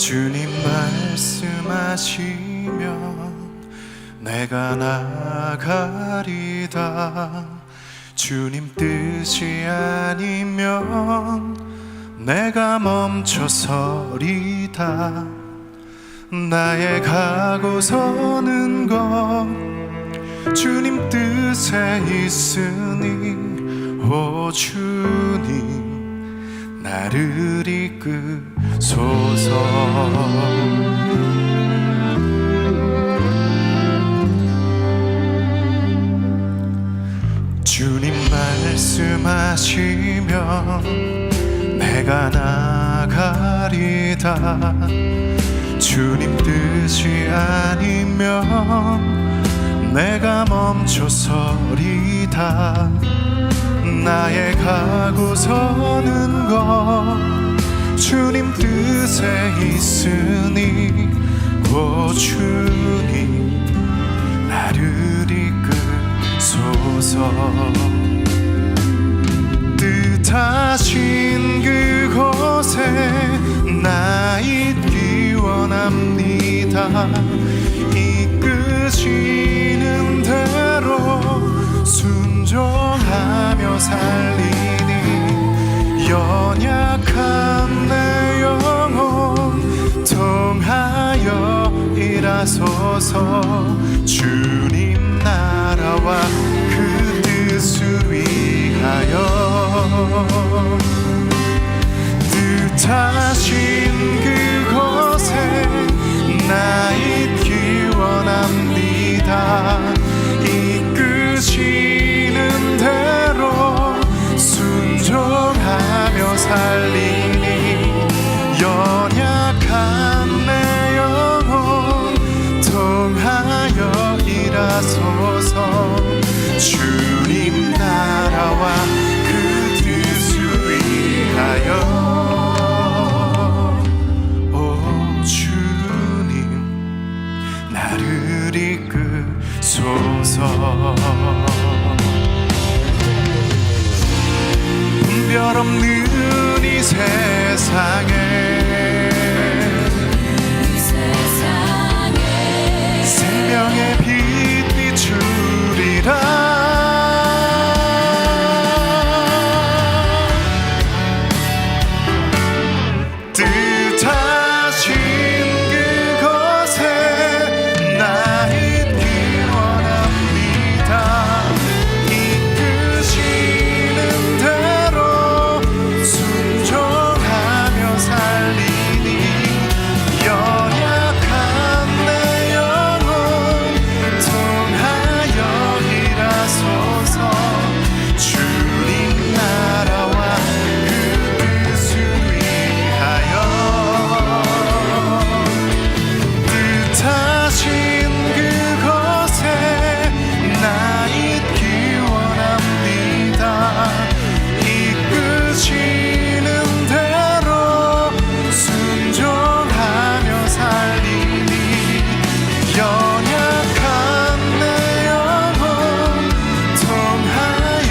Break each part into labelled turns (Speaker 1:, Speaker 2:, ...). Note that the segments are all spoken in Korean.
Speaker 1: 주님 말씀하시면 내가 나가리다. 주님 뜻이 아니면 내가 멈춰서리다. 나의 가고 서는 것 주님 뜻에 있으니 오 주님 나를 이끄소서. 주님 말씀하시면 내가 나가리다. 주님 뜻이 아니면 내가 멈춰서리다. 나의 가고 서는 것 주님 뜻에 있으니 오 주님 나를 이끄소서. 뜻하신 그곳에 나 있기 원합니다. 이끄시는 대로 순종하며 살리니 연약한 내 영혼 통하여 일하소서. 주님 나라와 그 뜻을 위하여 뜻하신 그곳에 나 있기 원합니다. 이끄시는 대로 순종하며 살리니 연약한 내 영혼 통하여 일하소서. 주님 나라와 그 뜻을 위하여 오 주님 나를 이끄소서. 분별 없는 이 세상에 생명의 빛 비추리라. 뜻하신 그곳에 나 있기 원합니다. 이끄시는 대로 순종하며 살리니 연약한 내 영혼 통하여 일하소서. 주님 나라와 그 뜻을 위하여 뜻하신 그곳에 나 있기 원합니다. 이끄시는 대로 순종하며 살리니 연약한 내 영혼 통하여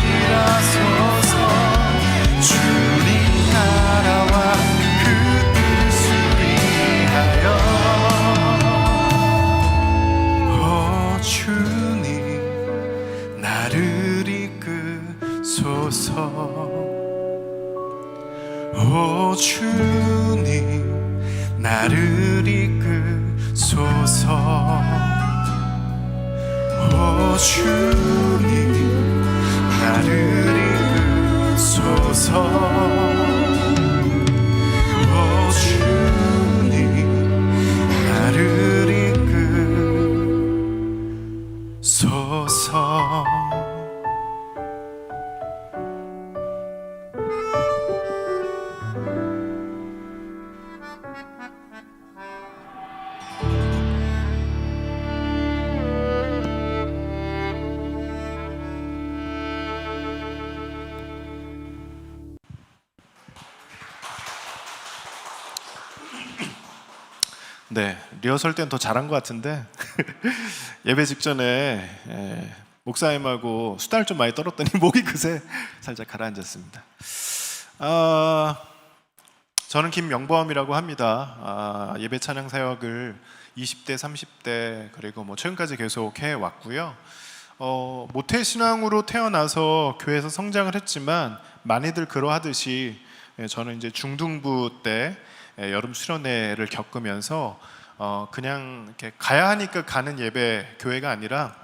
Speaker 1: 일하소서. 주님 나라와 그 뜻을 위하여 오 주님 나를 이끄소서. 오 주님 나를 이끄소서. 오 주님 나를 이끄소서. 오 주님 나를 이끄소서. 네, 리허설 땐 더 잘한 것 같은데 예배 직전에 목사님하고 수다를 좀 많이 떨었더니 목이 그새 살짝 가라앉았습니다. 저는 김명범이라고 합니다. 예배 찬양 사역을 20대, 30대 그리고 최근까지 계속 해왔고요. 모태 신앙으로 태어나서 교회에서 성장을 했지만 많이들 그러하듯이 저는 이제 중등부 때 여름 수련회를 겪으면서 그냥 이렇게 가야 하니까 가는 예배 교회가 아니라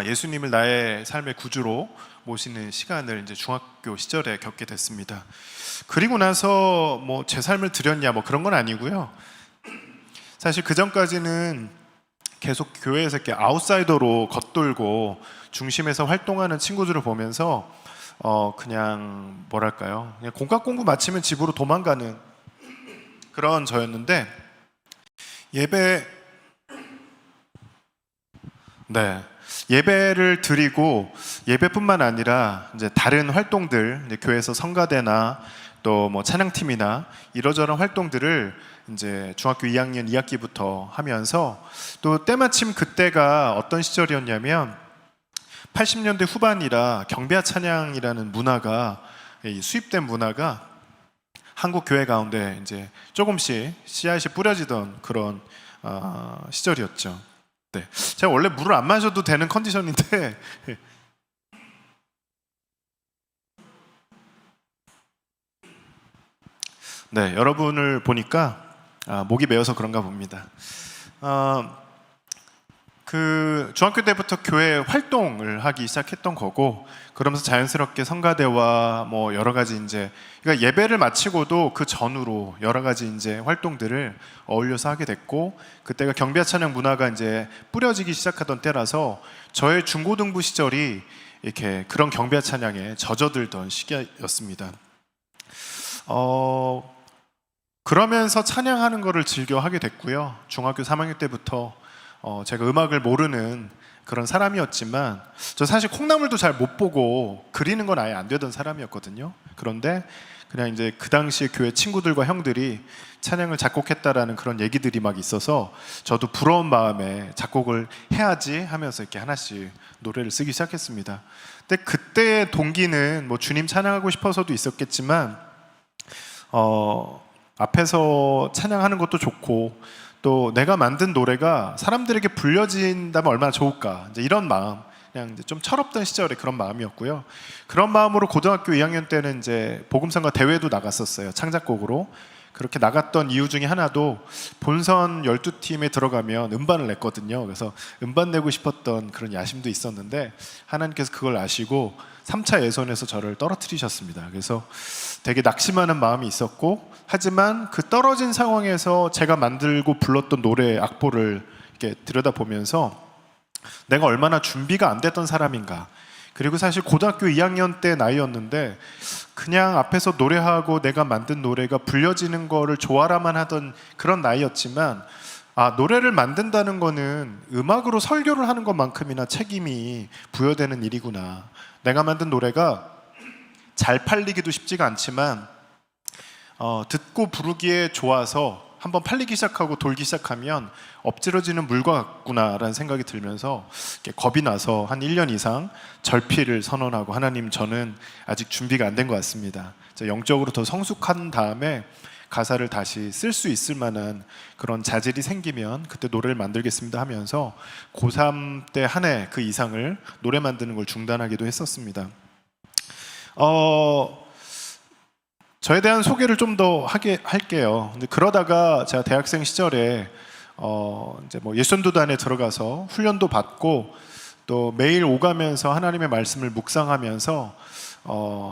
Speaker 1: 예수님을 나의 삶의 구주로 모시는 시간을 이제 중학교 시절에 겪게 됐습니다. 그리고 나서 제 삶을 드렸냐 그런 건 아니고요. 사실 그 전까지는 계속 교회에서 이렇게 아웃사이더로 겉돌고 중심에서 활동하는 친구들을 보면서 그냥 뭐랄까요, 그냥 공과 공부 마치면 집으로 도망가는 그런 저였는데 예배를 드리고 예배뿐만 아니라 이제 다른 활동들, 이제 교회에서 성가대나 또 찬양팀이나 이러저런 활동들을 이제 중학교 2학년 2학기부터 하면서 또 때마침 그때가 어떤 시절이었냐면 80년대 후반이라 경배와 찬양이라는 문화가 수입된 문화가 한국 교회 가운데 이제 조금씩 씨앗이 뿌려지던 그런 시절이었죠. 네, 제가 원래 물을 안 마셔도 되는 컨디션인데 네, 여러분을 보니까 목이 메어서 그런가 봅니다. 그 중학교 때부터 교회 활동을 하기 시작했던 거고, 그러면서 자연스럽게 성가대와 여러 가지 그러니까 예배를 마치고도 그 전후로 여러 가지 활동들을 어울려서 하게 됐고, 그때가 경배와 찬양 문화가 뿌려지기 시작하던 때라서 저의 중고등부 시절이 이렇게 그런 경배와 찬양에 젖어들던 시기였습니다. 그러면서 찬양하는 거를 즐겨 하게 됐고요. 중학교 3학년 때부터 제가 음악을 모르는 그런 사람이었지만, 저 사실 콩나물도 잘 못 보고 그리는 건 아예 안 되던 사람이었거든요. 그런데 그냥 그 당시에 교회 친구들과 형들이 찬양을 작곡했다라는 그런 얘기들이 막 있어서 저도 부러운 마음에 작곡을 해야지 하면서 이렇게 하나씩 노래를 쓰기 시작했습니다. 근데 그때의 동기는 주님 찬양하고 싶어서도 있었겠지만 앞에서 찬양하는 것도 좋고 또 내가 만든 노래가 사람들에게 불려진다면 얼마나 좋을까, 이런 마음, 그냥 좀 철없던 시절에 그런 마음이었고요. 그런 마음으로 고등학교 2학년 때는 복음성가 대회도 나갔었어요. 창작곡으로. 그렇게 나갔던 이유 중에 하나도 본선 12팀에 들어가면 음반을 냈거든요. 그래서 음반 내고 싶었던 그런 야심도 있었는데 하나님께서 그걸 아시고 3차 예선에서 저를 떨어뜨리셨습니다. 그래서 되게 낙심하는 마음이 있었고, 하지만 그 떨어진 상황에서 제가 만들고 불렀던 노래 악보를 이렇게 들여다보면서 내가 얼마나 준비가 안 됐던 사람인가, 그리고 사실 고등학교 2학년 때 나이였는데 그냥 앞에서 노래하고 내가 만든 노래가 불려지는 거를 좋아라만 하던 그런 나이였지만, 노래를 만든다는 거는 음악으로 설교를 하는 것만큼이나 책임이 부여되는 일이구나. 내가 만든 노래가 잘 팔리기도 쉽지가 않지만 듣고 부르기에 좋아서 한번 팔리기 시작하고 돌기 시작하면 엎질러지는 물과 같구나라는 생각이 들면서 겁이 나서 한 1년 이상 절필을 선언하고, 하나님, 저는 아직 준비가 안 된 것 같습니다. 영적으로 더 성숙한 다음에 가사를 다시 쓸 수 있을 만한 그런 자질이 생기면 그때 노래를 만들겠습니다 하면서 고3 때 한 해 그 이상을 노래 만드는 걸 중단하기도 했었습니다. 저에 대한 소개를 좀 더 할게요. 근데 그러다가 제가 대학생 시절에 예선도단에 들어가서 훈련도 받고 또 매일 오가면서 하나님의 말씀을 묵상하면서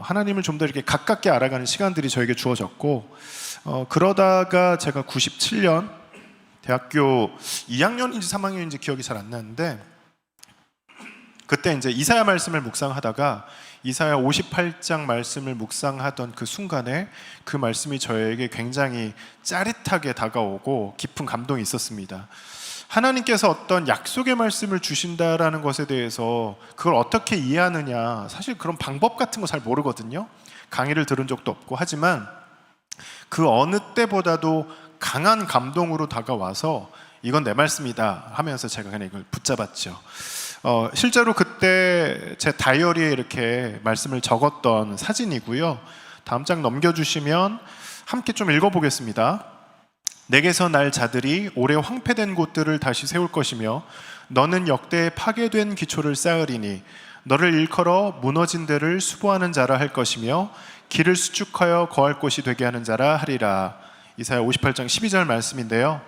Speaker 1: 하나님을 좀 더 이렇게 가깝게 알아가는 시간들이 저에게 주어졌고, 그러다가 제가 97년 대학교 2학년인지 3학년인지 기억이 잘 안 나는데, 그때 이사야 말씀을 묵상하다가 이사야 58장 말씀을 묵상하던 그 순간에 그 말씀이 저에게 굉장히 짜릿하게 다가오고 깊은 감동이 있었습니다. 하나님께서 어떤 약속의 말씀을 주신다라는 것에 대해서 그걸 어떻게 이해하느냐, 사실 그런 방법 같은 거 잘 모르거든요. 강의를 들은 적도 없고. 하지만 그 어느 때보다도 강한 감동으로 다가와서 이건 내 말씀이다 하면서 제가 그냥 이걸 붙잡았죠. 실제로 그때 제 다이어리에 이렇게 말씀을 적었던 사진이고요. 다음 장 넘겨주시면 함께 좀 읽어보겠습니다. 내게서 날 자들이 오래 황폐된 곳들을 다시 세울 것이며 너는 역대에 파괴된 기초를 쌓으리니 너를 일컬어 무너진 데를 수보하는 자라 할 것이며 길을 수축하여 거할 곳이 되게 하는 자라 하리라. 이사야 58장 12절 말씀인데요.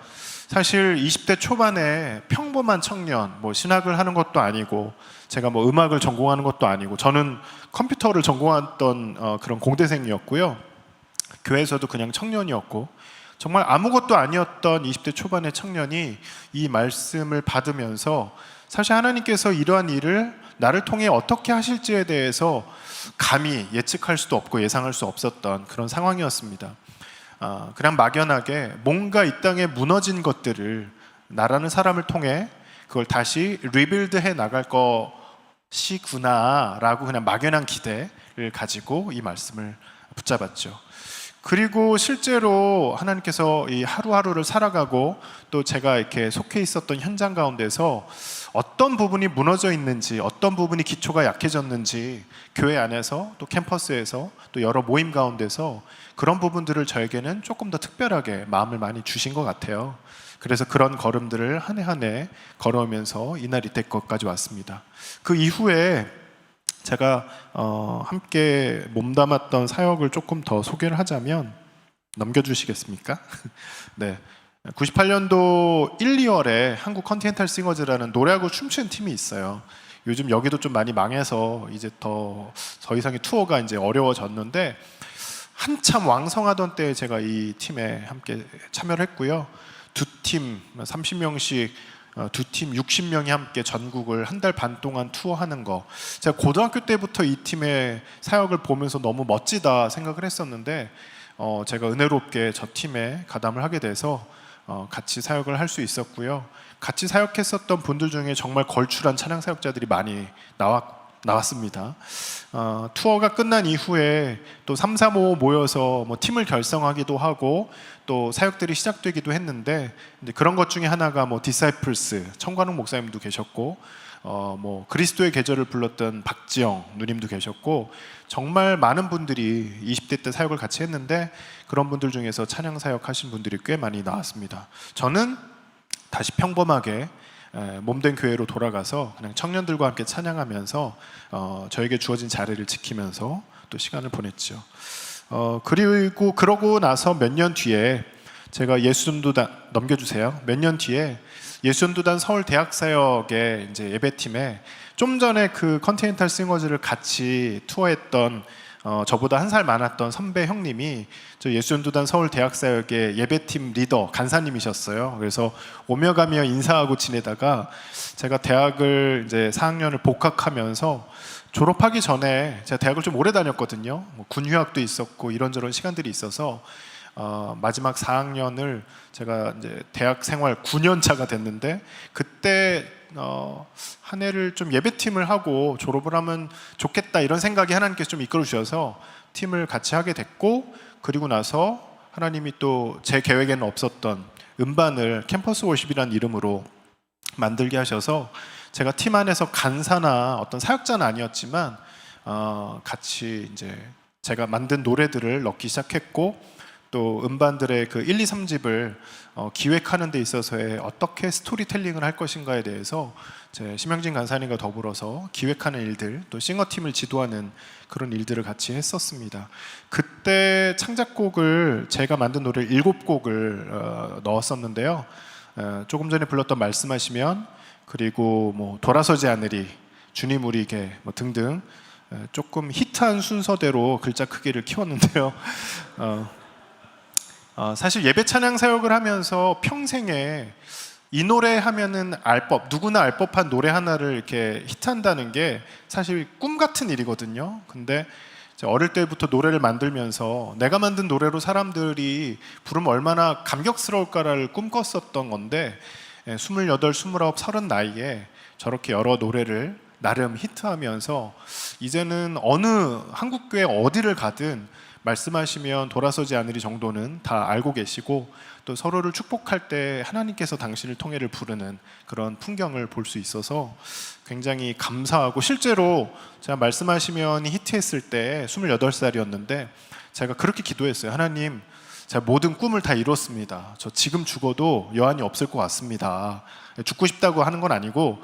Speaker 1: 사실 20대 초반에 평범한 청년, 신학을 하는 것도 아니고 제가 음악을 전공하는 것도 아니고 저는 컴퓨터를 전공했던 그런 공대생이었고요. 교회에서도 그냥 청년이었고 정말 아무것도 아니었던 20대 초반의 청년이 이 말씀을 받으면서 사실 하나님께서 이러한 일을 나를 통해 어떻게 하실지에 대해서 감히 예측할 수도 없고 예상할 수 없었던 그런 상황이었습니다. 그냥 막연하게 뭔가 이 땅에 무너진 것들을 나라는 사람을 통해 그걸 다시 리빌드해 나갈 것이구나 라고 그냥 막연한 기대를 가지고 이 말씀을 붙잡았죠. 그리고 실제로 하나님께서 이 하루하루를 살아가고 또 제가 이렇게 속해 있었던 현장 가운데서 어떤 부분이 무너져 있는지, 어떤 부분이 기초가 약해졌는지 교회 안에서 또 캠퍼스에서 또 여러 모임 가운데서 그런 부분들을 저에게는 조금 더 특별하게 마음을 많이 주신 것 같아요. 그래서 그런 걸음들을 한 해 한 해 걸어오면서 이날이 될 것까지 왔습니다. 그 이후에 제가 함께 몸담았던 사역을 조금 더 소개를 하자면 넘겨주시겠습니까? 네, 98년도 1, 2월에 한국 컨티넨탈 싱어즈라는 노래하고 춤추는 팀이 있어요. 요즘 여기도 좀 많이 망해서 이제 더 이상의 투어가 이제 어려워졌는데 한참 왕성하던 때에 제가 이 팀에 함께 참여를 했고요. 두 팀 30명씩 두 팀 60명이 함께 전국을 한 달 반 동안 투어하는 거, 제가 고등학교 때부터 이 팀의 사역을 보면서 너무 멋지다 생각을 했었는데 제가 은혜롭게 저 팀에 가담을 하게 돼서 같이 사역을 할 수 있었고요. 같이 사역했었던 분들 중에 정말 걸출한 찬양 사역자들이 많이 나왔습니다. 투어가 끝난 이후에 또 3, 4, 5 모여서 팀을 결성하기도 하고 또 사역들이 시작되기도 했는데 그런 것 중에 하나가 디사이플스 청관욱 목사님도 계셨고 그리스도의 계절을 불렀던 박지영 누님도 계셨고 정말 많은 분들이 20대 때 사역을 같이 했는데 그런 분들 중에서 찬양 사역 하신 분들이 꽤 많이 나왔습니다. 저는 다시 평범하게 몸된 교회로 돌아가서 그냥 청년들과 함께 찬양하면서 저에게 주어진 자리를 지키면서 또 시간을 보냈죠. 그리고 그러고 나서 몇 년 뒤에 제가 예수전도단 넘겨주세요. 몇 년 뒤에 예수전도단 서울 대학사역의 이제 예배팀에 좀 전에 그 컨티넨탈 싱어즈를 같이 투어했던 저보다 한 살 많았던 선배 형님이 저 예수전도단 서울 대학사역의 예배팀 리더 간사님이셨어요. 그래서 오며 가며 인사하고 지내다가 제가 대학을 이제 4학년을 복학하면서 졸업하기 전에 제가 대학을 좀 오래 다녔거든요. 군 휴학도 있었고 이런저런 시간들이 있어서 마지막 4학년을 제가 이제 대학 생활 9년 차가 됐는데 그때 한 해를 좀 예배팀을 하고 졸업을 하면 좋겠다 이런 생각이 하나님께서 좀 이끌어 주셔서 팀을 같이 하게 됐고, 그리고 나서 하나님이 또 제 계획에는 없었던 음반을 캠퍼스 워십이라는 이름으로 만들게 하셔서 제가 팀 안에서 간사나 어떤 사역자는 아니었지만 같이 이제 제가 만든 노래들을 넣기 시작했고 또 음반들의 그 1, 2, 3집을 기획하는 데 있어서의 어떻게 스토리텔링을 할 것인가에 대해서 제 심영진 간사님과 더불어서 기획하는 일들 또 싱어팀을 지도하는 그런 일들을 같이 했었습니다. 그때 창작곡을 제가 만든 노래 7곡을 넣었었는데요. 조금 전에 불렀던 말씀하시면 그리고 돌아서지 않으리 주님 우리에게 등등 조금 히트한 순서대로 글자 크기를 키웠는데요. 사실 예배 찬양 사역을 하면서 평생에 이 노래 하면은 누구나 알 법한 노래 하나를 이렇게 히트한다는 게 사실 꿈 같은 일이거든요. 근데 어릴 때부터 노래를 만들면서 내가 만든 노래로 사람들이 부르면 얼마나 감격스러울까를 꿈꿨었던 건데 28, 29, 30 나이에 저렇게 여러 노래를 나름 히트하면서 이제는 어느 한국교회 어디를 가든 말씀하시면 돌아서지 않으리 정도는 다 알고 계시고 또 서로를 축복할 때 하나님께서 당신을 통해를 부르는 그런 풍경을 볼 수 있어서 굉장히 감사하고, 실제로 제가 말씀하시면 히트했을 때 28살이었는데 제가 그렇게 기도했어요. 하나님, 제가 모든 꿈을 다 이뤘습니다. 저 지금 죽어도 여한이 없을 것 같습니다. 죽고 싶다고 하는 건 아니고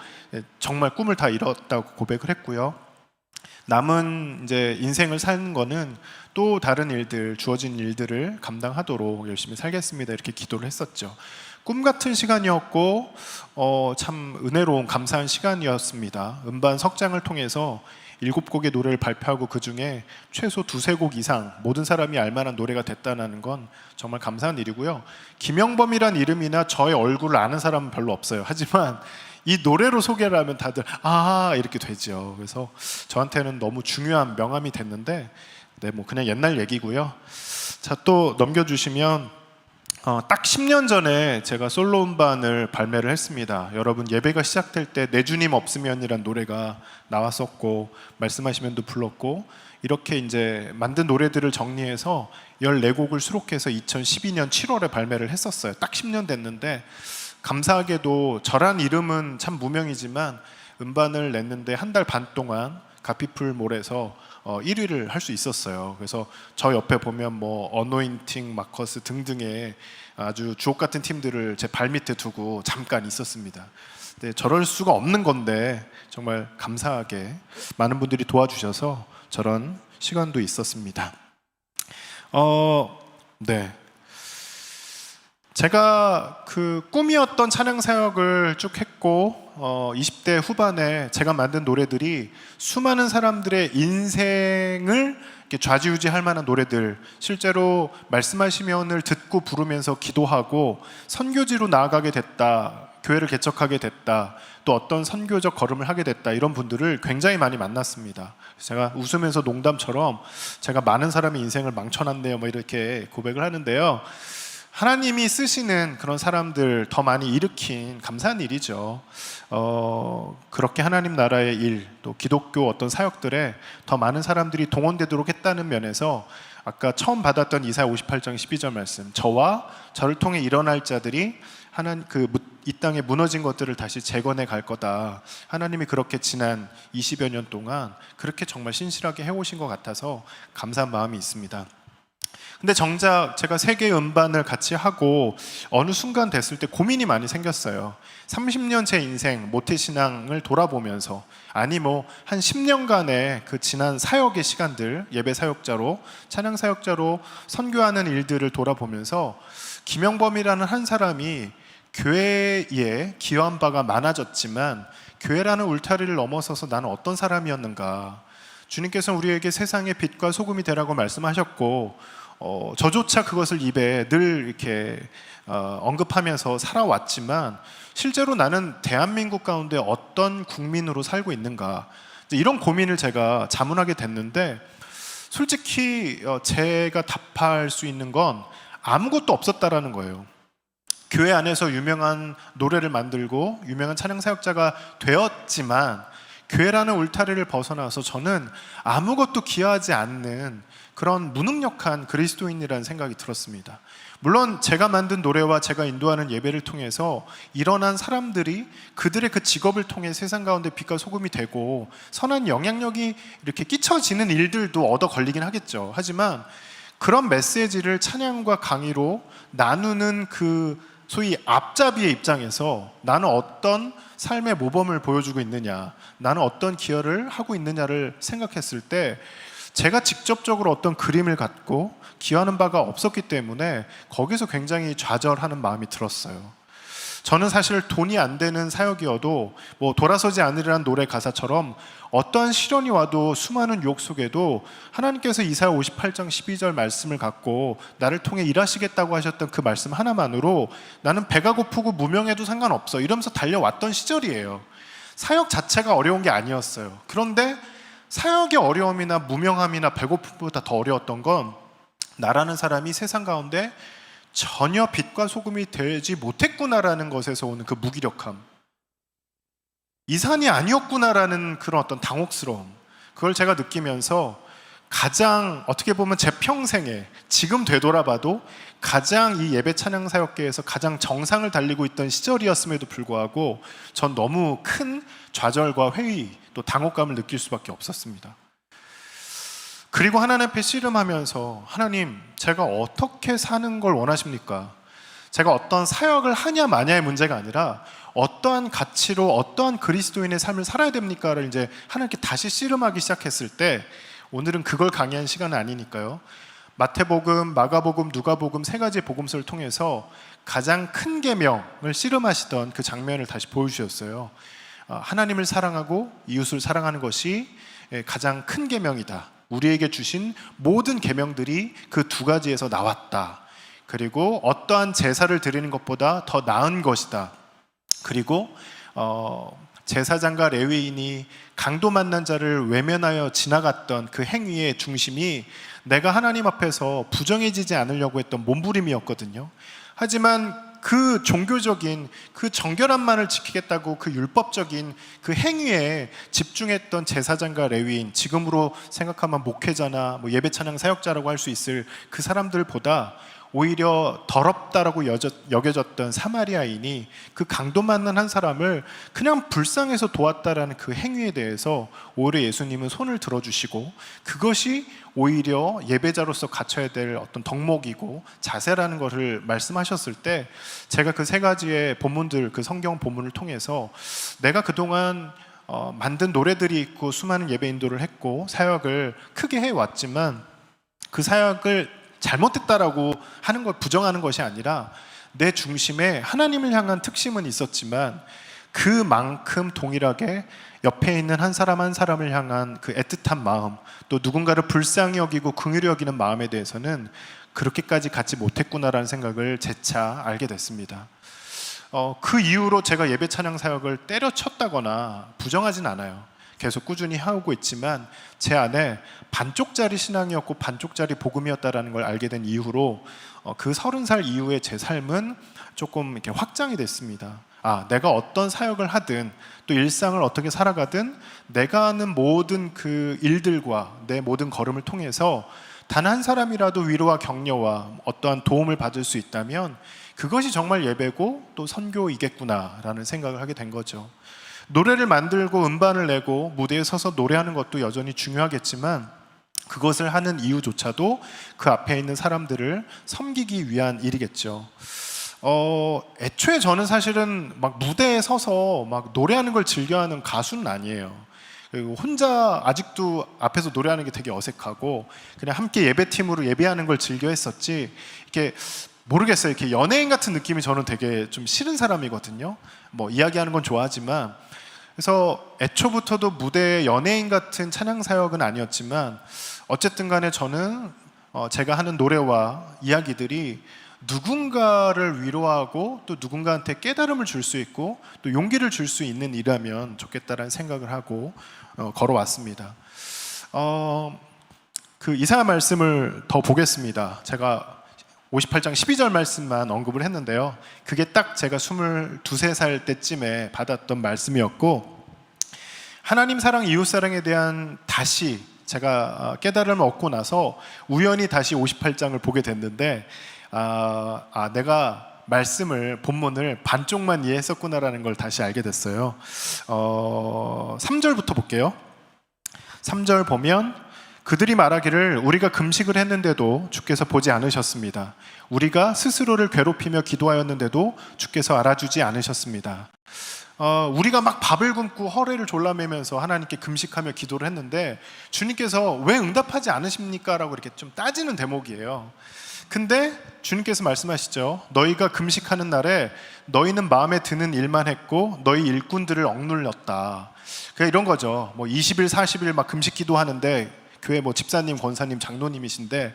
Speaker 1: 정말 꿈을 다 이뤘다고 고백을 했고요. 남은 이제 인생을 사는 거는 또 다른 일들, 주어진 일들을 감당하도록 열심히 살겠습니다. 이렇게 기도를 했었죠. 꿈 같은 시간이었고 참 은혜로운 감사한 시간이었습니다. 음반 석장을 통해서 7곡의 노래를 발표하고 그 중에 최소 2-3곡 이상 모든 사람이 알만한 노래가 됐다는 건 정말 감사한 일이고요. 김영범이란 이름이나 저의 얼굴을 아는 사람은 별로 없어요. 하지만 이 노래로 소개를 하면 다들 아 이렇게 되죠. 그래서 저한테는 너무 중요한 명함이 됐는데 네, 뭐 그냥 옛날 얘기고요. 자, 또 넘겨주시면 딱 10년 전에 제가 솔로 음반을 발매를 했습니다. 여러분 예배가 시작될 때 내 주님 없으면이란 노래가 나왔었고 말씀하시면도 불렀고 이렇게 이제 만든 노래들을 정리해서 14곡을 수록해서 2012년 7월에 발매를 했었어요. 딱 10년 됐는데 감사하게도 저란 이름은 참 무명이지만 음반을 냈는데 한 달 반 동안 가피풀몰에서 1위를 할 수 있었어요. 그래서 저 옆에 보면 뭐 어노인팅, 마커스 등등의 아주 주옥 같은 팀들을 제 발 밑에 두고 잠깐 있었습니다. 네, 저럴 수가 없는 건데 정말 감사하게 많은 분들이 도와주셔서 저런 시간도 있었습니다. 네. 제가 그 꿈이었던 찬양 사역을 쭉 했고 20대 후반에 제가 만든 노래들이 수많은 사람들의 인생을 이렇게 좌지우지할 만한 노래들, 실제로 말씀하시면을 듣고 부르면서 기도하고 선교지로 나아가게 됐다, 교회를 개척하게 됐다, 또 어떤 선교적 걸음을 하게 됐다, 이런 분들을 굉장히 많이 만났습니다. 제가 웃으면서 농담처럼 제가 많은 사람의 인생을 망쳐놨네요 뭐 이렇게 고백을 하는데요, 하나님이 쓰시는 그런 사람들 더 많이 일으킨 감사한 일이죠. 그렇게 하나님 나라의 일, 또 기독교 어떤 사역들에 더 많은 사람들이 동원되도록 했다는 면에서 아까 처음 받았던 이사야 58장 12절 말씀, 저와 저를 통해 일어날 자들이 이 땅에 무너진 것들을 다시 재건해 갈 거다. 하나님이 그렇게 지난 20여 년 동안 그렇게 정말 신실하게 해오신 것 같아서 감사한 마음이 있습니다. 근데 정작 제가 3개의 음반을 같이 하고 어느 순간 됐을 때 고민이 많이 생겼어요. 30년 제 인생 모태신앙을 돌아보면서, 아니 뭐 한 10년간의 그 지난 사역의 시간들, 예배 사역자로 찬양 사역자로 선교하는 일들을 돌아보면서 김영범이라는 한 사람이 교회에 기여한 바가 많아졌지만 교회라는 울타리를 넘어서서 나는 어떤 사람이었는가. 주님께서는 우리에게 세상의 빛과 소금이 되라고 말씀하셨고 저조차 그것을 입에 늘 이렇게 언급하면서 살아왔지만 실제로 나는 대한민국 가운데 어떤 국민으로 살고 있는가, 이런 고민을 제가 자문하게 됐는데 솔직히 제가 답할 수 있는 건 아무것도 없었다라는 거예요. 교회 안에서 유명한 노래를 만들고 유명한 찬양 사역자가 되었지만 교회라는 울타리를 벗어나서 저는 아무것도 기여하지 않는 그런 무능력한 그리스도인이라는 생각이 들었습니다. 물론 제가 만든 노래와 제가 인도하는 예배를 통해서 일어난 사람들이 그들의 그 직업을 통해 세상 가운데 빛과 소금이 되고 선한 영향력이 이렇게 끼쳐지는 일들도 얻어 걸리긴 하겠죠. 하지만 그런 메시지를 찬양과 강의로 나누는 그 소위 앞잡이의 입장에서 나는 어떤 삶의 모범을 보여주고 있느냐, 나는 어떤 기여를 하고 있느냐를 생각했을 때 제가 직접적으로 어떤 그림을 갖고 기여하는 바가 없었기 때문에 거기서 굉장히 좌절하는 마음이 들었어요. 저는 사실 돈이 안 되는 사역이어도 뭐 돌아서지 않으리란 노래 가사처럼 어떠한 시련이 와도 수많은 유혹 속에도 하나님께서 이사야 58장 12절 말씀을 갖고 나를 통해 일하시겠다고 하셨던 그 말씀 하나만으로 나는 배가 고프고 무명해도 상관없어 이러면서 달려왔던 시절이에요. 사역 자체가 어려운 게 아니었어요. 그런데 사역의 어려움이나 무명함이나 배고픔보다 더 어려웠던 건 나라는 사람이 세상 가운데 전혀 빛과 소금이 되지 못했구나라는 것에서 오는 그 무기력함, 이 산이 아니었구나라는 그런 어떤 당혹스러움, 그걸 제가 느끼면서 가장 어떻게 보면 제 평생에 지금 되돌아봐도 가장 이 예배 찬양 사역계에서 가장 정상을 달리고 있던 시절이었음에도 불구하고 전 너무 큰 좌절과 회의 또 당혹감을 느낄 수밖에 없었습니다. 그리고 하나님 앞에 씨름하면서 하나님, 제가 어떻게 사는 걸 원하십니까? 제가 어떤 사역을 하냐 마냐의 문제가 아니라 어떠한 가치로 어떠한 그리스도인의 삶을 살아야 됩니까를 이제 하나님께 다시 씨름하기 시작했을 때, 오늘은 그걸 강의한 시간은 아니니까요, 마태복음, 마가복음, 누가복음 세 가지 복음서를 통해서 가장 큰 계명을 씨름하시던 그 장면을 다시 보여주셨어요. 하나님을 사랑하고 이웃을 사랑하는 것이 가장 큰 계명이다. 우리에게 주신 모든 계명들이 그 두 가지에서 나왔다. 그리고 어떠한 제사를 드리는 것보다 더 나은 것이다. 그리고 제사장과 레위인이 강도 만난 자를 외면하여 지나갔던 그 행위의 중심이 내가 하나님 앞에서 부정해지지 않으려고 했던 몸부림이었거든요. 하지만 그 종교적인 그 정결함만을 지키겠다고 그 율법적인 그 행위에 집중했던 제사장과 레위인, 지금으로 생각하면 목회자나 뭐 예배 찬양 사역자라고 할 수 있을 그 사람들보다 오히려 더럽다라고 여겨졌던 사마리아인이 그 강도 맞는 한 사람을 그냥 불쌍해서 도왔다라는 그 행위에 대해서 오히려 예수님은 손을 들어주시고, 그것이 오히려 예배자로서 갖춰야 될 어떤 덕목이고 자세라는 것을 말씀하셨을 때, 제가 그 세 가지의 본문들, 그 성경 본문을 통해서 내가 그동안 만든 노래들이 있고 수많은 예배 인도를 했고 사역을 크게 해왔지만, 그 사역을 잘못됐다라고 하는 걸 부정하는 것이 아니라 내 중심에 하나님을 향한 특심은 있었지만 그만큼 동일하게 옆에 있는 한 사람 한 사람을 향한 그 애틋한 마음, 또 누군가를 불쌍히 여기고 긍휼히 여기는 마음에 대해서는 그렇게까지 갖지 못했구나라는 생각을 재차 알게 됐습니다. 그 이후로 제가 예배 찬양 사역을 때려쳤다거나 부정하진 않아요. 계속 꾸준히 하고 있지만 제 안에 반쪽짜리 신앙이었고 반쪽짜리 복음이었다라는 걸 알게 된 이후로 그 30살 이후에 제 삶은 조금 이렇게 확장이 됐습니다. 내가 어떤 사역을 하든 또 일상을 어떻게 살아가든 내가 하는 모든 그 일들과 내 모든 걸음을 통해서 단 한 사람이라도 위로와 격려와 어떠한 도움을 받을 수 있다면 그것이 정말 예배고 또 선교이겠구나라는 생각을 하게 된 거죠. 노래를 만들고 음반을 내고 무대에 서서 노래하는 것도 여전히 중요하겠지만 그것을 하는 이유조차도 그 앞에 있는 사람들을 섬기기 위한 일이겠죠. 애초에 저는 사실은 막 무대에 서서 막 노래하는 걸 즐겨하는 가수는 아니에요. 그리고 혼자 아직도 앞에서 노래하는 게 되게 어색하고 그냥 함께 예배팀으로 예배하는 걸 즐겨 했었지, 이렇게 모르겠어요. 이렇게 연예인 같은 느낌이 저는 되게 좀 싫은 사람이거든요. 뭐 이야기하는 건 좋아하지만, 그래서 애초부터도 무대에 연예인 같은 찬양 사역은 아니었지만 어쨌든 간에 저는 제가 하는 노래와 이야기들이 누군가를 위로하고 또 누군가한테 깨달음을 줄 수 있고 또 용기를 줄 수 있는 일이라면 좋겠다라는 생각을 하고 걸어왔습니다. 그 이사야 말씀을 더 보겠습니다. 제가 58장 12절 말씀만 언급을 했는데요, 그게 딱 제가 22~23살 때쯤에 받았던 말씀이었고, 하나님 사랑, 이웃 사랑에 대한 다시 제가 깨달음을 얻고 나서 우연히 다시 58장을 보게 됐는데 내가 말씀을, 본문을 반쪽만 이해했었구나라는 걸 다시 알게 됐어요. 3절부터 볼게요. 3절 보면 그들이 말하기를 우리가 금식을 했는데도 주께서 보지 않으셨습니다. 우리가 스스로를 괴롭히며 기도하였는데도 주께서 알아주지 않으셨습니다. 우리가 막 밥을 굶고 허리를 졸라매면서 하나님께 금식하며 기도를 했는데 주님께서 왜 응답하지 않으십니까? 라고 이렇게 좀 따지는 대목이에요. 근데 주님께서 말씀하시죠. 너희가 금식하는 날에 너희는 마음에 드는 일만 했고 너희 일꾼들을 억눌렀다. 그냥 이런 거죠. 뭐 20일, 40일 막 금식 기도하는데 교회 뭐 집사님, 권사님, 장로님이신데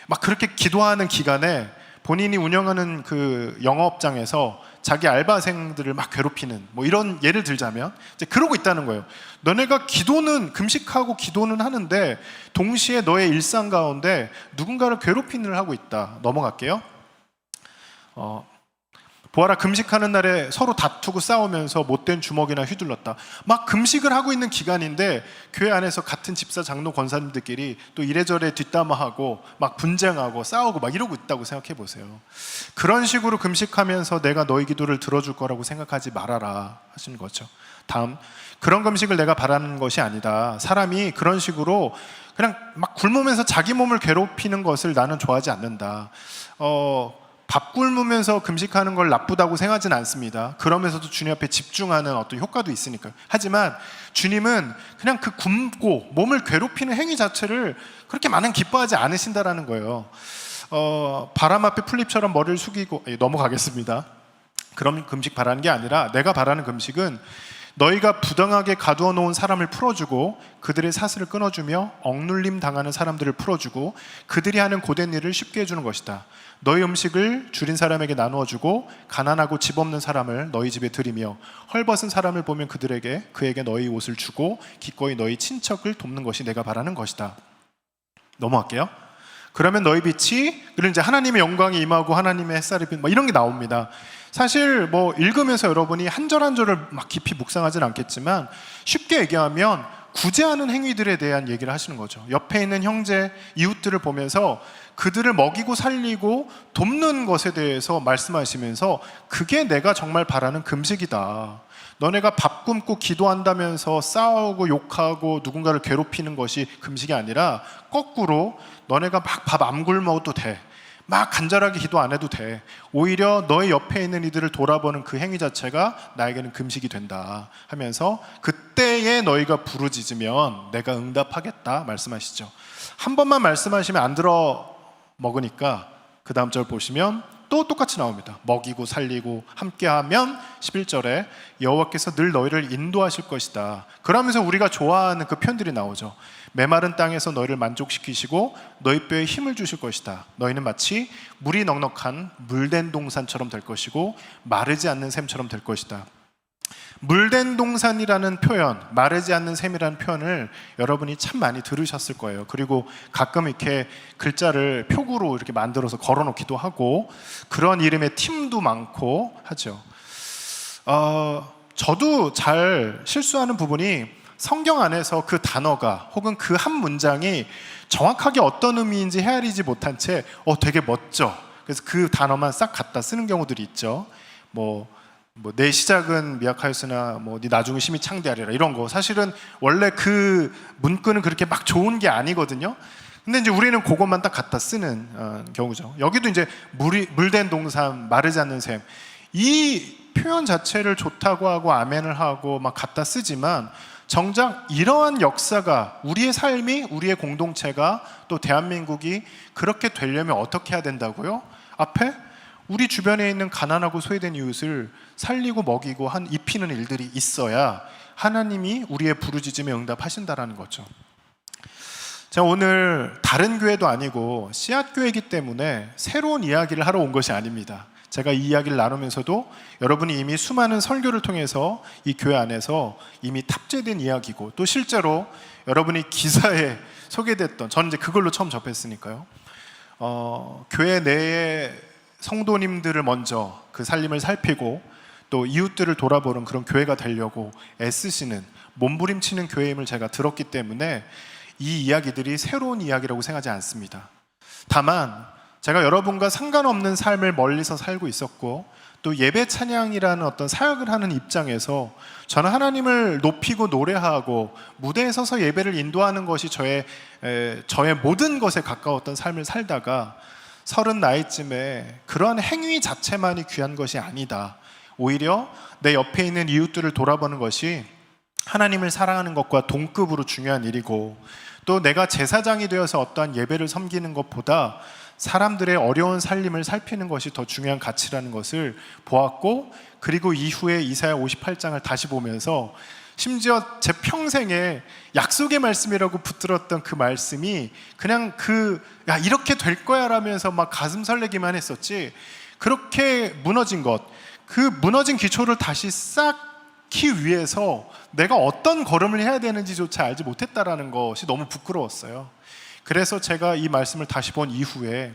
Speaker 1: 막 그렇게 기도하는 기간에 본인이 운영하는 그 영업장에서 자기 알바생들을 막 괴롭히는, 뭐 이런 예를 들자면 이제 그러고 있다는 거예요. 너네가 기도는, 금식하고 기도는 하는데 동시에 너의 일상 가운데 누군가를 괴롭히는 일을 하고 있다. 넘어갈게요. 보아라, 금식하는 날에 서로 다투고 싸우면서 못된 주먹이나 휘둘렀다. 막 금식을 하고 있는 기간인데 교회 안에서 같은 집사, 장로, 권사님들끼리 또 이래저래 뒷담화하고 막 분쟁하고 싸우고 막 이러고 있다고 생각해 보세요. 그런 식으로 금식하면서 내가 너희 기도를 들어줄 거라고 생각하지 말아라 하시는 거죠. 다음, 그런 금식을 내가 바라는 것이 아니다. 사람이 그런 식으로 그냥 막 굶으면서 자기 몸을 괴롭히는 것을 나는 좋아하지 않는다. 밥 굶으면서 금식하는 걸 나쁘다고 생각하지는 않습니다. 그러면서도 주님 앞에 집중하는 어떤 효과도 있으니까요. 하지만 주님은 그냥 그 굶고 몸을 괴롭히는 행위 자체를 그렇게 많은 기뻐하지 않으신다라는 거예요. 바람 앞에 풀잎처럼 머리를 숙이고 넘어가겠습니다. 그럼 금식 바라는 게 아니라 내가 바라는 금식은 너희가 부당하게 가두어 놓은 사람을 풀어주고 그들의 사슬을 끊어주며 억눌림 당하는 사람들을 풀어주고 그들이 하는 고된 일을 쉽게 해주는 것이다. 너희 음식을 줄인 사람에게 나누어주고 가난하고 집 없는 사람을 너희 집에 들이며 헐벗은 사람을 보면 그에게 너희 옷을 주고 기꺼이 너희 친척을 돕는 것이 내가 바라는 것이다. 넘어갈게요. 그러면 너희 빛이, 그리고 이제 하나님의 영광이 임하고 하나님의 햇살이 빛, 이런 게 나옵니다. 사실 읽으면서 여러분이 한 절 한 절을 막 깊이 묵상하지는 않겠지만 쉽게 얘기하면 구제하는 행위들에 대한 얘기를 하시는 거죠. 옆에 있는 형제, 이웃들을 보면서 그들을 먹이고 살리고 돕는 것에 대해서 말씀하시면서 그게 내가 정말 바라는 금식이다. 너네가 밥 굶고 기도한다면서 싸우고 욕하고 누군가를 괴롭히는 것이 금식이 아니라 거꾸로 너네가 막 밥 안 굶어도 돼. 막 간절하게 기도 안 해도 돼. 오히려 너의 옆에 있는 이들을 돌아보는 그 행위 자체가 나에게는 금식이 된다 하면서 그때에 너희가 부르짖으면 내가 응답하겠다 말씀하시죠. 한 번만 말씀하시면 안 들어 먹으니까 그 다음 절 보시면 또 똑같이 나옵니다. 먹이고 살리고 함께하면 11절에 여호와께서 늘 너희를 인도하실 것이다. 그러면서 우리가 좋아하는 그 표현들이 나오죠. 메마른 땅에서 너희를 만족시키시고 너희 뼈에 힘을 주실 것이다. 너희는 마치 물이 넉넉한 물된 동산처럼 될 것이고 마르지 않는 샘처럼 될 것이다. 물된 동산이라는 표현, 마르지 않는 샘이라는 표현을 여러분이 참 많이 들으셨을 거예요. 그리고 가끔 이렇게 글자를 표구로 이렇게 만들어서 걸어놓기도 하고 그런 이름의 팀도 많고 하죠. 저도 잘 실수하는 부분이 성경 안에서 그 단어가 혹은 그 한 문장이 정확하게 어떤 의미인지 헤아리지 못한 채 되게 멋져. 그래서 그 단어만 싹 갖다 쓰는 경우들이 있죠. 내 시작은 미약하였으나 네 나중은 심히 창대하리라 이런 거 사실은 원래 그 문구는 그렇게 막 좋은 게 아니거든요. 근데 이제 우리는 그것만 딱 갖다 쓰는 경우죠. 여기도 이제 물된 동산, 마르지 않는 샘, 이 표현 자체를 좋다고 하고 아멘을 하고 막 갖다 쓰지만 정작 이러한 역사가 우리의 삶이, 우리의 공동체가 또 대한민국이 그렇게 되려면 어떻게 해야 된다고요? 앞에 우리 주변에 있는 가난하고 소외된 이웃을 살리고 먹이고 입히는 일들이 있어야 하나님이 우리의 부르짖음에 응답하신다라는 거죠. 제가 오늘 다른 교회도 아니고 씨앗교회이기 때문에 새로운 이야기를 하러 온 것이 아닙니다. 제가 이 이야기를 나누면서도 여러분이 이미 수많은 설교를 통해서 이 교회 안에서 이미 탑재된 이야기고 또 실제로 여러분이 기사에 소개됐던, 저는 이제 그걸로 처음 접했으니까요. 교회 내에 성도님들을 먼저 그 살림을 살피고 또 이웃들을 돌아보는 그런 교회가 되려고 애쓰시는, 몸부림치는 교회임을 제가 들었기 때문에 이 이야기들이 새로운 이야기라고 생각하지 않습니다. 다만 제가 여러분과 상관없는 삶을 멀리서 살고 있었고 또 예배 찬양이라는 어떤 사역을 하는 입장에서 저는 하나님을 높이고 노래하고 무대에 서서 예배를 인도하는 것이 저의 모든 것에 가까웠던 삶을 살다가 30 나이쯤에 그러한 행위 자체만이 귀한 것이 아니다. 오히려 내 옆에 있는 이웃들을 돌아보는 것이 하나님을 사랑하는 것과 동급으로 중요한 일이고 또 내가 제사장이 되어서 어떠한 예배를 섬기는 것보다 사람들의 어려운 살림을 살피는 것이 더 중요한 가치라는 것을 보았고 그리고 이후에 이사야 58장을 다시 보면서 심지어 제 평생에 약속의 말씀이라고 붙들었던 그 말씀이 그냥 야 이렇게 될 거야 라면서 막 가슴 설레기만 했었지 그렇게 무너진 것, 그 무너진 기초를 다시 쌓기 위해서 내가 어떤 걸음을 해야 되는지조차 알지 못했다라는 것이 너무 부끄러웠어요. 그래서 제가 이 말씀을 다시 본 이후에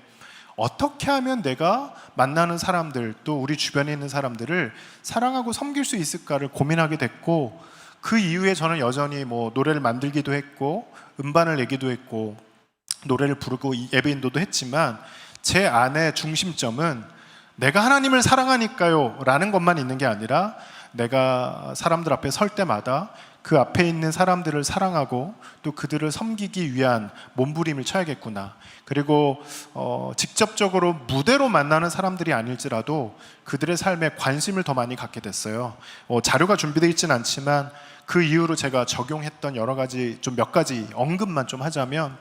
Speaker 1: 어떻게 하면 내가 만나는 사람들 또 우리 주변에 있는 사람들을 사랑하고 섬길 수 있을까를 고민하게 됐고 그 이후에 저는 여전히 노래를 만들기도 했고 음반을 내기도 했고 노래를 부르고 예배 인도도 했지만 제 안의 중심점은 내가 하나님을 사랑하니까요 라는 것만 있는 게 아니라 내가 사람들 앞에 설 때마다 그 앞에 있는 사람들을 사랑하고 또 그들을 섬기기 위한 몸부림을 쳐야겠구나. 그리고 직접적으로 무대로 만나는 사람들이 아닐지라도 그들의 삶에 관심을 더 많이 갖게 됐어요. 자료가 준비되어 있지는 않지만 그 이후로 제가 적용했던 여러 가지 좀 몇 가지 언급만 좀 하자면,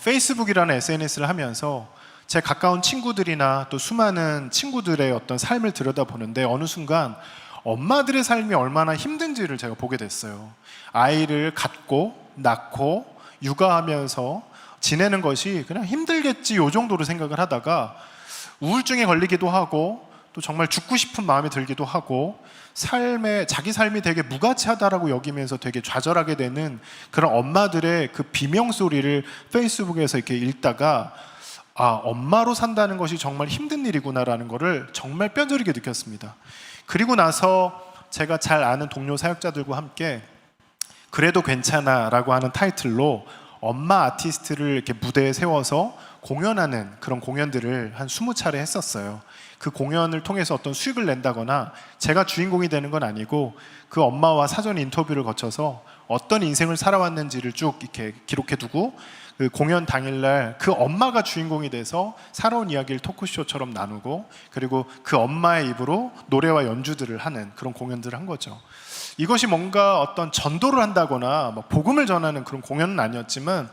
Speaker 1: 페이스북이라는 SNS를 하면서 제 가까운 친구들이나 또 수많은 친구들의 어떤 삶을 들여다보는데 어느 순간 엄마들의 삶이 얼마나 힘든지를 제가 보게 됐어요. 아이를 갖고 낳고 육아하면서 지내는 것이 그냥 힘들겠지 요 정도로 생각을 하다가 우울증에 걸리기도 하고 또 정말 죽고 싶은 마음이 들기도 하고 자기 삶이 되게 무가치하다라고 여기면서 되게 좌절하게 되는 그런 엄마들의 그 비명소리를 페이스북에서 이렇게 읽다가 엄마로 산다는 것이 정말 힘든 일이구나라는 것을 정말 뼈저리게 느꼈습니다. 그리고 나서 제가 잘 아는 동료 사역자들과 함께 그래도 괜찮아 라고 하는 타이틀로 엄마 아티스트를 이렇게 무대에 세워서 공연하는 그런 공연들을 한 20차례 했었어요. 그 공연을 통해서 어떤 수익을 낸다거나 제가 주인공이 되는 건 아니고 그 엄마와 사전 인터뷰를 거쳐서 어떤 인생을 살아왔는지를 쭉 이렇게 기록해 두고 그 공연 당일날 그 엄마가 주인공이 돼서 살아온 이야기를 토크쇼처럼 나누고 그리고 그 엄마의 입으로 노래와 연주들을 하는 그런 공연들을 한 거죠. 이것이 뭔가 어떤 전도를 한다거나 복음을 전하는 그런 공연은 아니었지만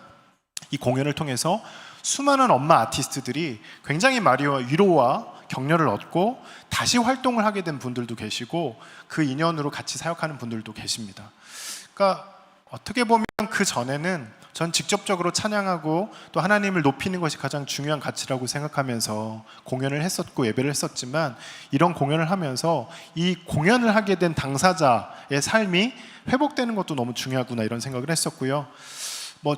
Speaker 1: 이 공연을 통해서 수많은 엄마 아티스트들이 굉장히 위로와 격려를 얻고 다시 활동을 하게 된 분들도 계시고 그 인연으로 같이 사역하는 분들도 계십니다. 그러니까 어떻게 보면 그 전에는 전 직접적으로 찬양하고 또 하나님을 높이는 것이 가장 중요한 가치라고 생각하면서 공연을 했었고 예배를 했었지만 이런 공연을 하면서 이 공연을 하게 된 당사자의 삶이 회복되는 것도 너무 중요하구나 이런 생각을 했었고요.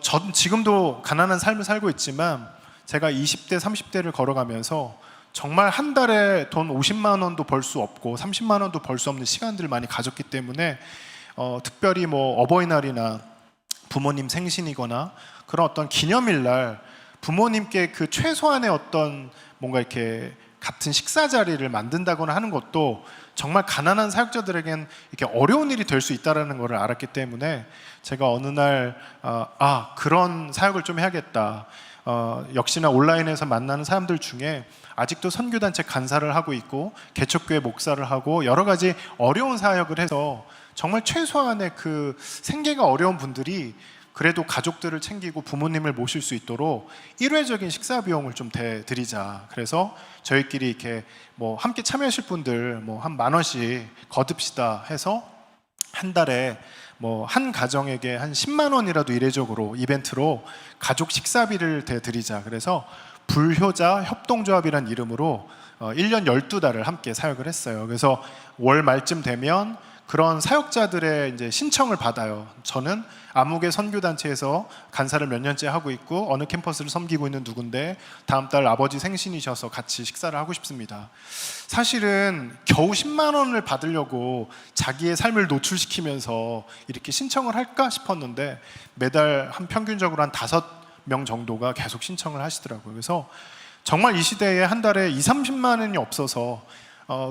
Speaker 1: 전 지금도 가난한 삶을 살고 있지만 제가 20대, 30대를 걸어가면서 정말 한 달에 돈 50만 원도 벌 수 없고 30만 원도 벌 수 없는 시간들을 많이 가졌기 때문에 특별히 어버이날이나 부모님 생신이거나 그런 어떤 기념일날 부모님께 그 최소한의 어떤 뭔가 이렇게 같은 식사 자리를 만든다거나 하는 것도 정말 가난한 사역자들에겐 이렇게 어려운 일이 될 수 있다는 것을 알았기 때문에 제가 어느 날 그런 사역을 좀 해야겠다. 역시나 온라인에서 만나는 사람들 중에 아직도 선교단체 간사를 하고 있고 개척교회 목사를 하고 여러 가지 어려운 사역을 해서 정말 최소한의 그 생계가 어려운 분들이 그래도 가족들을 챙기고 부모님을 모실 수 있도록 일회적인 식사 비용을 좀 대드리자. 그래서 저희끼리 이렇게 함께 참여하실 분들 한 10,000원씩 거둡시다 해서 한 달에 한 가정에게 한 10만 원이라도 이례적으로 이벤트로 가족 식사비를 대드리자. 그래서 불효자 협동조합이라는 이름으로 1년 12달을 함께 사역을 했어요. 그래서 월 말쯤 되면 그런 사역자들의 이제 신청을 받아요. 저는 암흑의 선교단체에서 간사를 몇 년째 하고 있고 어느 캠퍼스를 섬기고 있는 누군데 다음 달 아버지 생신이셔서 같이 식사를 하고 싶습니다. 사실은 겨우 10만 원을 받으려고 자기의 삶을 노출시키면서 이렇게 신청을 할까 싶었는데 매달 평균적으로 한 5명 정도가 계속 신청을 하시더라고요. 그래서 정말 이 시대에 한 달에 20-30만 원이 없어서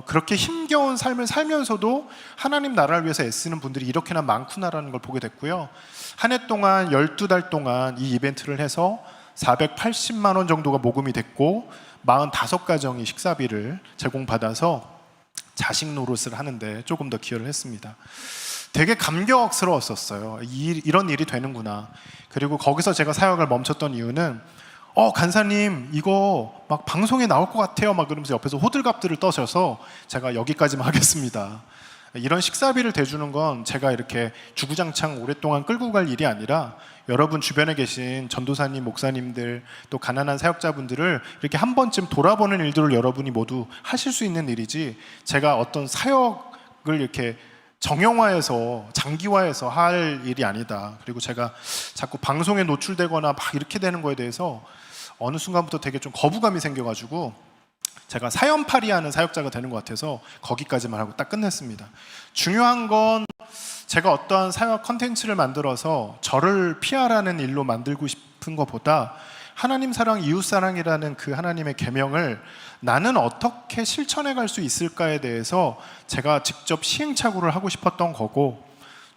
Speaker 1: 그렇게 힘겨운 삶을 살면서도 하나님 나라를 위해서 애쓰는 분들이 이렇게나 많구나라는 걸 보게 됐고요. 한 해 동안 12달 동안 이 이벤트를 해서 480만 원 정도가 모금이 됐고 45가정이 식사비를 제공받아서 자식 노릇을 하는데 조금 더 기여를 했습니다. 되게 감격스러웠었어요. 이런 일이 되는구나. 그리고 거기서 제가 사역을 멈췄던 이유는 간사님 이거 막 방송에 나올 것 같아요 막 그러면서 옆에서 호들갑들을 떠셔서 제가 여기까지만 하겠습니다. 이런 식사비를 대주는 건 제가 이렇게 주구장창 오랫동안 끌고 갈 일이 아니라 여러분 주변에 계신 전도사님, 목사님들 또 가난한 사역자분들을 이렇게 한 번쯤 돌아보는 일들을 여러분이 모두 하실 수 있는 일이지 제가 어떤 사역을 이렇게 정형화해서 장기화해서 할 일이 아니다. 그리고 제가 자꾸 방송에 노출되거나 막 이렇게 되는 거에 대해서 어느 순간부터 되게 좀 거부감이 생겨가지고 제가 사연팔이 하는 사역자가 되는 것 같아서 거기까지만 하고 딱 끝냈습니다. 중요한 건 제가 어떠한 사역 컨텐츠를 만들어서 저를 PR하는 일로 만들고 싶은 것보다 하나님 사랑, 이웃 사랑이라는 그 하나님의 계명을 나는 어떻게 실천해 갈 수 있을까에 대해서 제가 직접 시행착오를 하고 싶었던 거고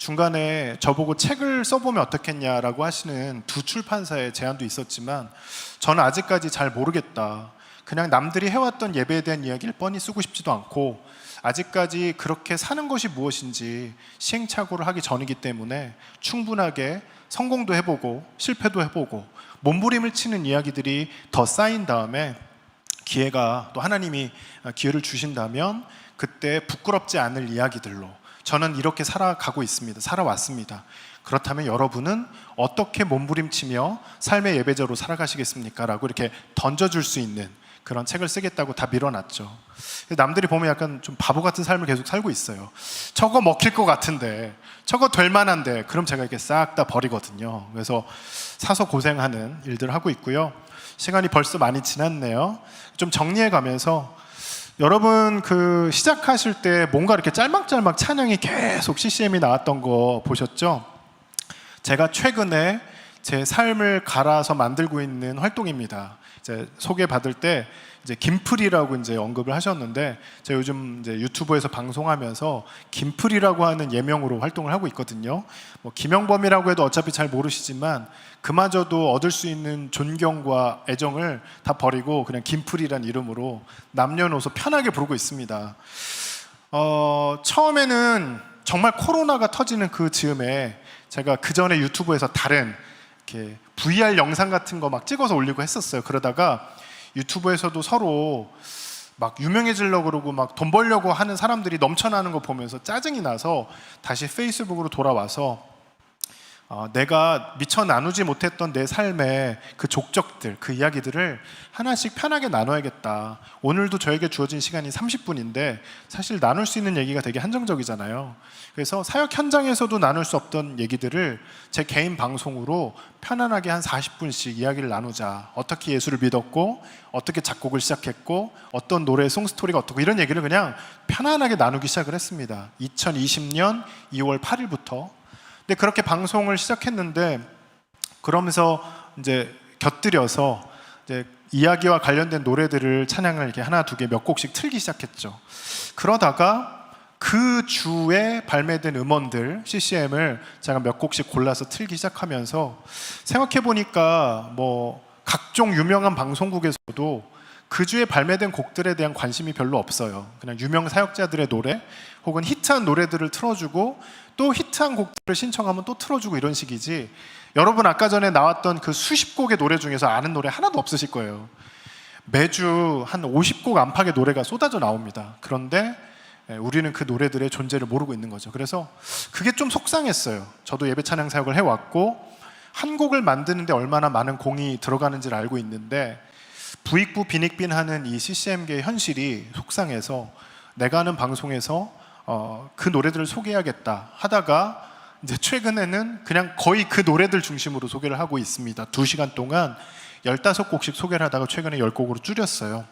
Speaker 1: 중간에 저보고 책을 써보면 어떻겠냐라고 하시는 두 출판사의 제안도 있었지만 저는 아직까지 잘 모르겠다. 그냥 남들이 해왔던 예배에 대한 이야기를 뻔히 쓰고 싶지도 않고 아직까지 그렇게 사는 것이 무엇인지 시행착오를 하기 전이기 때문에 충분하게 성공도 해보고 실패도 해보고 몸부림을 치는 이야기들이 더 쌓인 다음에 기회가 또 하나님이 기회를 주신다면 그때 부끄럽지 않을 이야기들로 저는 이렇게 살아가고 있습니다. 살아왔습니다. 그렇다면 여러분은 어떻게 몸부림치며 삶의 예배자로 살아가시겠습니까? 라고 이렇게 던져줄 수 있는 그런 책을 쓰겠다고 다 밀어놨죠. 남들이 보면 약간 좀 바보 같은 삶을 계속 살고 있어요. 저거 먹힐 것 같은데, 저거 될 만한데, 그럼 제가 이렇게 싹 다 버리거든요. 그래서 사서 고생하는 일들을 하고 있고요. 시간이 벌써 많이 지났네요. 좀 정리해 가면서 여러분 그 시작하실 때 뭔가 이렇게 짤막짤막 찬양이 계속 CCM이 나왔던 거 보셨죠? 제가 최근에 제 삶을 갈아서 만들고 있는 활동입니다. 이제 소개받을 때 이제 김풀이라고 이제 언급을 하셨는데 제가 요즘 이제 유튜브에서 방송하면서 김풀이라고 하는 예명으로 활동을 하고 있거든요. 뭐 김영범이라고 해도 어차피 잘 모르시지만 그마저도 얻을 수 있는 존경과 애정을 다 버리고 그냥 김풀이란 이름으로 남녀노소 편하게 부르고 있습니다. 처음에는 정말 코로나가 터지는 그 즈음에 제가 그 전에 유튜브에서 다른 이렇게 VR 영상 같은 거 막 찍어서 올리고 했었어요. 그러다가 유튜브에서도 서로 막 유명해지려고 그러고 막 돈 벌려고 하는 사람들이 넘쳐나는 거 보면서 짜증이 나서 다시 페이스북으로 돌아와서 내가 미처 나누지 못했던 내 삶의 그 족적들, 그 이야기들을 하나씩 편하게 나눠야겠다. 오늘도 저에게 주어진 시간이 30분인데 사실 나눌 수 있는 얘기가 되게 한정적이잖아요. 그래서 사역 현장에서도 나눌 수 없던 얘기들을 제 개인 방송으로 편안하게 한 40분씩 이야기를 나누자. 어떻게 예수를 믿었고 어떻게 작곡을 시작했고 어떤 노래의 송스토리가 어떻고 이런 얘기를 그냥 편안하게 나누기 시작을 했습니다. 2020년 2월 8일부터 근데 그렇게 방송을 시작했는데 그러면서 이제 곁들여서 이제 이야기와 관련된 노래들을 찬양을 이렇게 하나 두 개 몇 곡씩 틀기 시작했죠. 그러다가 그 주에 발매된 음원들 CCM을 제가 몇 곡씩 골라서 틀기 시작하면서 생각해 보니까 뭐 각종 유명한 방송국에서도 그 주에 발매된 곡들에 대한 관심이 별로 없어요. 그냥 유명 사역자들의 노래 혹은 히트한 노래들을 틀어주고 또 히트한 곡들을 신청하면 또 틀어주고 이런 식이지 여러분 아까 전에 나왔던 그 수십 곡의 노래 중에서 아는 노래 하나도 없으실 거예요. 매주 한 50곡 안팎의 노래가 쏟아져 나옵니다. 그런데 우리는 그 노래들의 존재를 모르고 있는 거죠. 그래서 그게 좀 속상했어요. 저도 예배 찬양 사역을 해왔고 한 곡을 만드는데 얼마나 많은 공이 들어가는지를 알고 있는데 부익부 빈익빈하는 이 CCM계의 현실이 속상해서 내가 하는 방송에서 그 노래들을 소개해야겠다 하다가 이제 최근에는 그냥 거의 그 노래들 중심으로 소개를 하고 있습니다. 2시간 동안 15곡씩 소개를 하다가 최근에 10곡으로 줄였어요.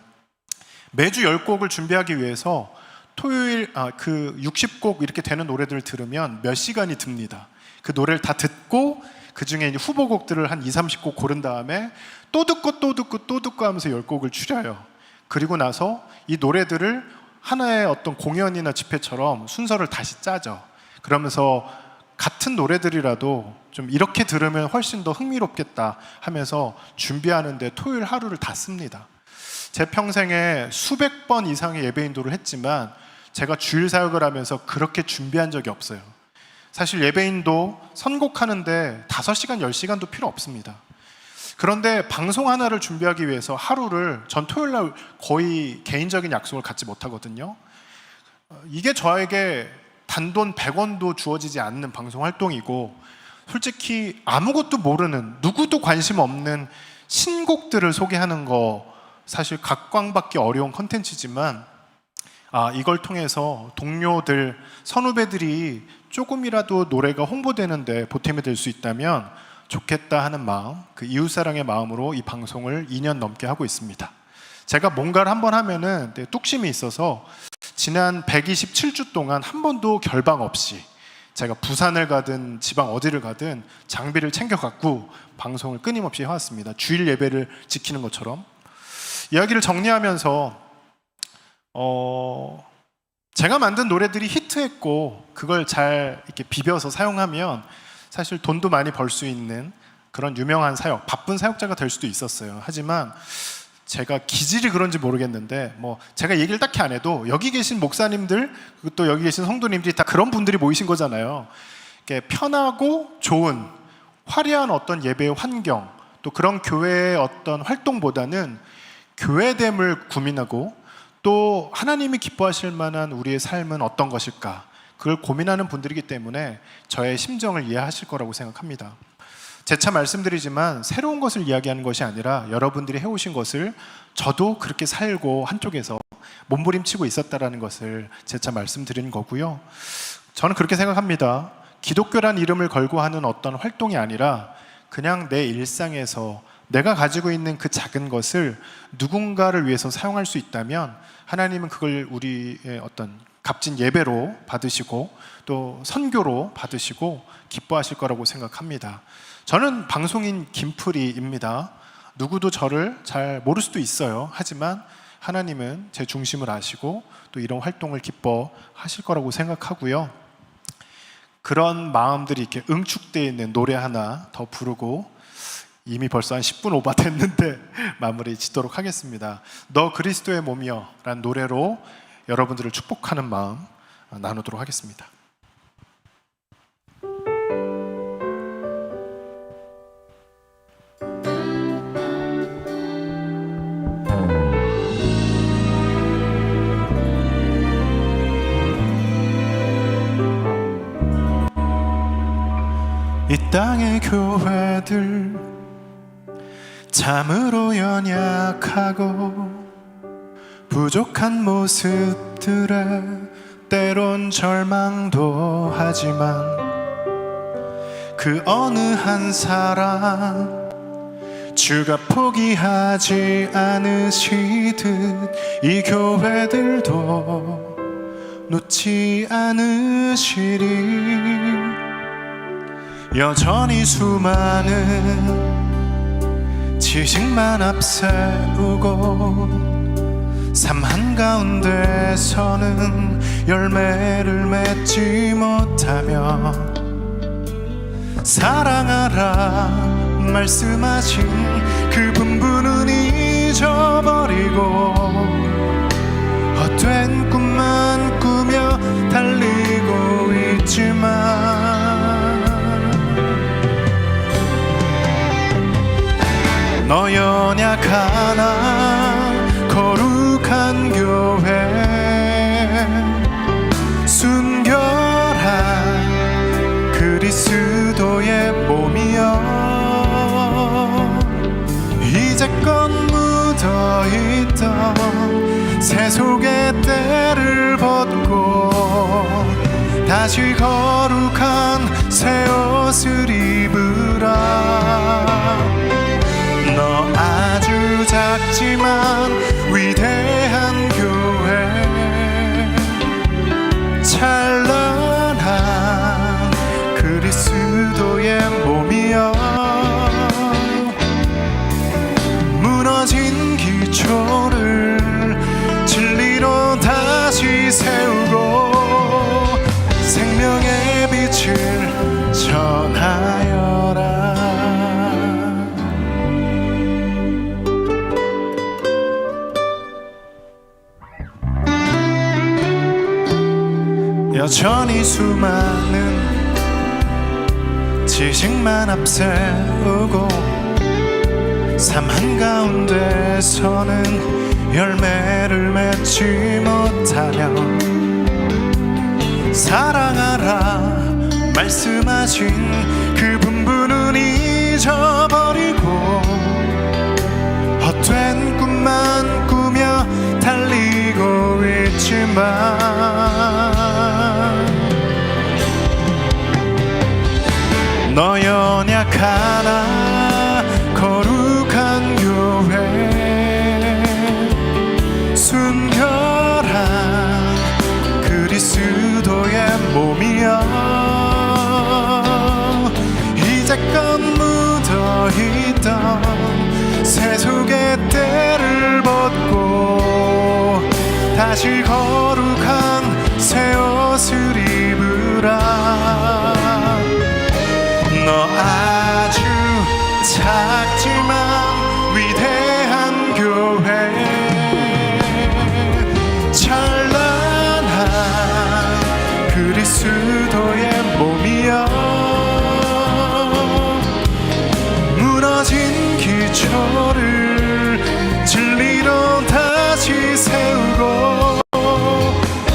Speaker 1: 매주 10곡을 준비하기 위해서 토요일 그 60곡 이렇게 되는 노래들을 들으면 몇 시간이 듭니다. 그 노래를 다 듣고 그 중에 이제 후보곡들을 한 20-30곡 고른 다음에 또 듣고 또 듣고 또 듣고 하면서 10곡을 줄여요. 그리고 나서 이 노래들을 하나의 어떤 공연이나 집회처럼 순서를 다시 짜죠. 그러면서 같은 노래들이라도 좀 이렇게 들으면 훨씬 더 흥미롭겠다 하면서 준비하는데 토요일 하루를 다 씁니다. 제 평생에 수백 번 이상의 예배 인도를 했지만 제가 주일 사역을 하면서 그렇게 준비한 적이 없어요. 사실 예배 인도 선곡하는데 5시간, 10시간도 필요 없습니다. 그런데 방송 하나를 준비하기 위해서 하루를 전 토요일 날 거의 개인적인 약속을 갖지 못하거든요. 이게 저에게 단돈 100원도 주어지지 않는 방송 활동이고 솔직히 아무것도 모르는 누구도 관심 없는 신곡들을 소개하는 거 사실 각광받기 어려운 컨텐츠지만 이걸 통해서 동료들, 선후배들이 조금이라도 노래가 홍보되는데 보탬이 될 수 있다면 좋겠다 하는 마음, 그 이웃사랑의 마음으로 이 방송을 2년 넘게 하고 있습니다. 제가 뭔가를 한번 하면은 뚝심이 있어서 지난 127주 동안 한 번도 결방 없이 제가 부산을 가든 지방 어디를 가든 장비를 챙겨갖고 방송을 끊임없이 해왔습니다. 주일 예배를 지키는 것처럼. 이야기를 정리하면서 제가 만든 노래들이 히트했고 그걸 잘 이렇게 비벼서 사용하면 사실 돈도 많이 벌 수 있는 그런 유명한 사역, 바쁜 사역자가 될 수도 있었어요. 하지만 제가 기질이 그런지 모르겠는데 제가 얘기를 딱히 안 해도 여기 계신 목사님들 그리고 또 여기 계신 성도님들이 다 그런 분들이 모이신 거잖아요. 이렇게 편하고 좋은 화려한 어떤 예배의 환경, 또 그런 교회의 어떤 활동보다는 교회됨을 고민하고 또 하나님이 기뻐하실 만한 우리의 삶은 어떤 것일까, 그걸 고민하는 분들이기 때문에 저의 심정을 이해하실 거라고 생각합니다. 재차 말씀드리지만 새로운 것을 이야기하는 것이 아니라 여러분들이 해오신 것을 저도 그렇게 살고 한쪽에서 몸부림치고 있었다라는 것을 재차 말씀드리는 거고요. 저는 그렇게 생각합니다. 기독교란 이름을 걸고 하는 어떤 활동이 아니라 그냥 내 일상에서 내가 가지고 있는 그 작은 것을 누군가를 위해서 사용할 수 있다면 하나님은 그걸 우리의 어떤 값진 예배로 받으시고 또 선교로 받으시고 기뻐하실 거라고 생각합니다. 저는 방송인 김프리입니다. 누구도 저를 잘 모를 수도 있어요. 하지만 하나님은 제 중심을 아시고 또 이런 활동을 기뻐하실 거라고 생각하고요. 그런 마음들이 이렇게 응축되어 있는 노래 하나 더 부르고 이미 벌써 한 10분 오버 됐는데 마무리 짓도록 하겠습니다. 너 그리스도의 몸이여 라는 노래로 여러분들을 축복하는 마음 나누도록 하겠습니다. 이 땅의 교회들 참으로 연약하고 부족한 모습들에 때론 절망도 하지만 그 어느 한 사람 주가 포기하지 않으시듯 이 교회들도 놓지 않으시리. 여전히 수많은 지식만 앞세우고 삶 한가운데서는 열매를 맺지 못하며 사랑하라 말씀하신 그 분부는 잊어버리고 헛된 꿈만 꾸며 달리고 있지만 너 연약하나 거룩한 교회 순결한 그리스도의 몸이여 이제껏 묻어있던 새 속의 때를 벗고 다시 거룩한 새 옷을 입으라. 너 아주 작지만 위대한 교회 찬란한 그리스도의 몸이여 무너진 기초를 진리로 다시 세우고 생명의 빛을 전하여라. 여전히 수많은 지식만 앞세우고 삶 한가운데서는 열매를 맺지 못하며 사랑하라 말씀하신 그 분부는 잊어버리고 헛된 꿈만 꾸며 달리고 있지만 너 연약하나 거룩한 교회 순결한 그리스도의 몸이여 이제껏 묻어있던 새 속의 때를 벗고 다시 거룩한 너 아주 작지만 위대한 교회, 찬란한 그리스도의 몸이여, 무너진 기초를 진리로 다시 세우고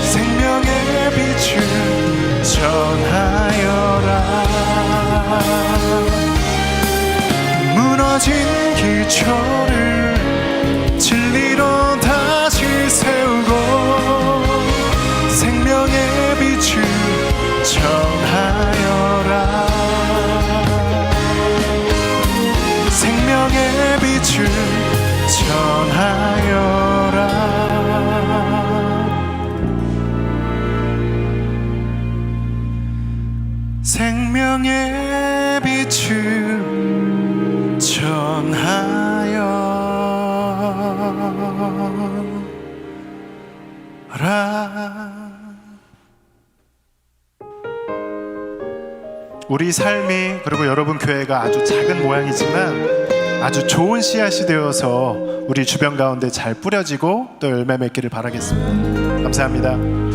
Speaker 1: 생명의 빛을 전하여라. 무너진 기초를 진리로 다시 세우고 생명의 빛을 전하여라. 생명의 빛을 전하여라. 생명의 빛을 전하여라. 우리 삶이, 그리고 여러분 교회가 아주 작은 모양이지만 아주 좋은 씨앗이 되어서 우리 주변 가운데 잘 뿌려지고 또 열매 맺기를 바라겠습니다. 감사합니다.